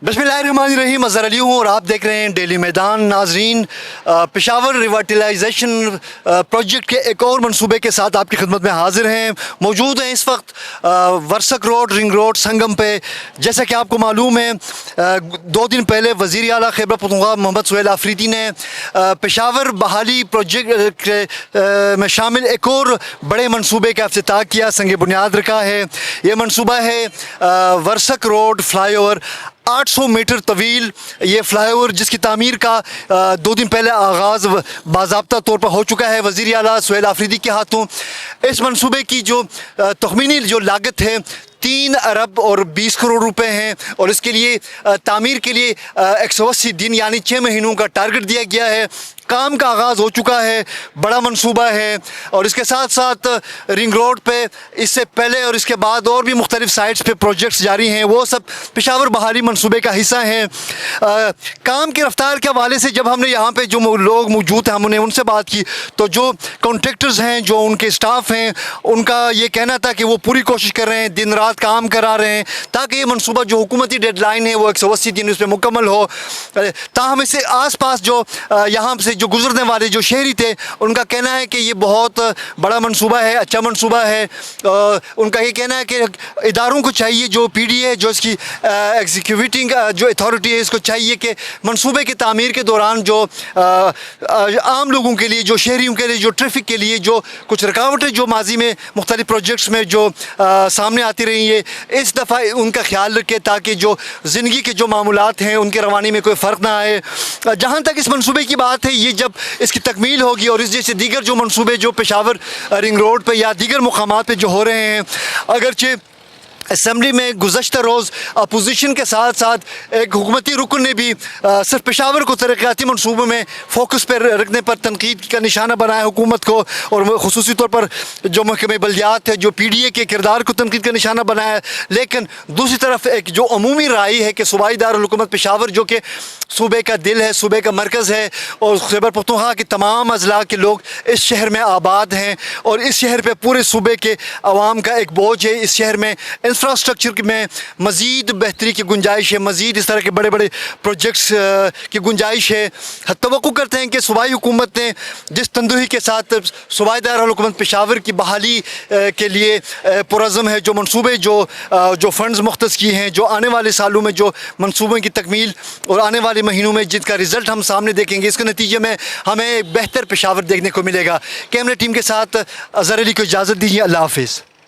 बिस्मिल्लाहिर्रहमानिर्रहीम, अज़हर अली हूँ और आप देख रहे हैं डेली मैदान। नाजरीन, पेशावर रिवर्टिलाइजेशन प्रोजेक्ट के एक और मंसूबे के साथ आपकी खिदमत में हाजिर हैं। मौजूद हैं इस वक्त वर्सक रोड, रिंग रोड, संगम पे। जैसा कि आपको मालूम है, 2 दिन पहले वज़ीर आला खैबर पख्तूनख्वा मोहम्मद सुहेल आफरीदी ने पेशावर बहाली प्रोजेक्ट में शामिल एक और बड़े मंसूबे का इफ्तिताह किया, संग बुनियाद रखा है। ये मंसूबा है Warsak road flyover, 800 metre तवील ये फ्लाईओवर, जिसकी तामीर का 2 दिन पहले आगाज़ बाज़ाब्ता तौर पर हो चुका है वज़ीर आला सुहेल आफरीदी के हाथों। इस मंसूबे की जो तखमीनी जो लागत है 3 अरब और 20 करोड़ रुपए हैं और इसके लिए तामीर के लिए 180 दिन यानी 6 महीनों का टारगेट दिया गया है। काम का आगाज़ हो चुका है, बड़ा मंसूबा है। और इसके साथ साथ रिंग रोड पे इससे पहले और इसके बाद और भी मुख्तलिफ साइट्स पे प्रोजेक्ट्स जारी हैं, वो सब पेशावर बहाली मंसूबे का हिस्सा हैं। काम की रफ्तार के हवाले से जब हमने यहाँ पे जो लोग मौजूद हैं, हमने उनसे बात की तो जो कॉन्ट्रैक्टर्स हैं, जो उनके स्टाफ हैं, उनका ये कहना था कि वो पूरी कोशिश कर रहे हैं, दिन रात काम करा रहे हैं ताकि ये मंसूबा जो हुकूमती डेडलाइन है वो 180 दिन उस पर मुकम्मल हो। ताहम इससे आस पास जो यहाँ से जो गुजरने वाले जो शहरी थे, उनका कहना है कि ये बहुत बड़ा मंसूबा है, अच्छा मंसूबा है। उनका ये कहना है कि इदारों को चाहिए, जो PDA जो इसकी एग्जीक्यूटिंग जो अथॉरिटी है, इसको चाहिए कि मंसूबे की तामीर के दौरान जो आम लोगों के लिए, जो शहरियों के लिए, जो ट्रैफिक के लिए जो कुछ रुकावटें जो माजी में मुख्तलिफ प्रोजेक्ट्स में जो सामने आती रही है, इस दफ़ा उनका ख्याल रखे ताकि जो ज़िंदगी के जो मामूलात हैं उनके रवानी में कोई फ़र्क ना आए। जहाँ तक इस मंसूबे की बात है, ये जब इसकी तकमील होगी और इस जैसे दीगर जो मंसूबे जो पेशावर रिंग रोड पे या दीगर मुकामात पे जो हो रहे हैं, अगरचे असम्बली में गुज़श्ता रोज़ अपोजिशन के साथ साथ एक हुकूमती रुकन ने भी सिर्फ पेशावर को तरक्याती मनसूबों में फ़ोकस पर रखने पर तनकीद का निशाना बनाया हुकूमत को, और ख़ुसूसी तौर पर जो महकमे बल्दियात है, जो PDA के किरदार को तनकीद का निशाना बनाया। लेकिन दूसरी तरफ एक जो अमूमी राय है कि सूबाई दारुल-हुकूमत पेशावर जो कि सूबे का दिल है, सूबे का मरकज़ है, और खैबर पख्तूनख्वा के तमाम अज़ला के लोग इस शहर में आबाद हैं और इस शहर पर पूरे सूबे के अवाम का एक बोझ है। इस शहर में इंफ्रास्ट्रक्चर में मज़ीद बेहतरी की गुंजाइश है, मज़ीद इस तरह के बड़े बड़े प्रोजेक्ट्स की गुंजाइश है। तवक्को करते हैं कि सूबाई हुकूमत ने जिस तंदुही के साथ सूबाई दारुल-हुकूमत पेशावर की बहाली के लिए पुरज़्म है, जो मंसूबे जो फ़ंड्स मुख्तस किए हैं, जो आने वाले सालों में जो मंसूबों की तकमील और आने वाले महीनों में जिनका रिज़ल्ट हम सामने देखेंगे, इसके नतीजे में हमें एक बेहतर पेशावर देखने को मिलेगा। कैमरा टीम के साथ अज़हर अली को इजाज़त दीजिए। अल्लाह हाफ़िज़।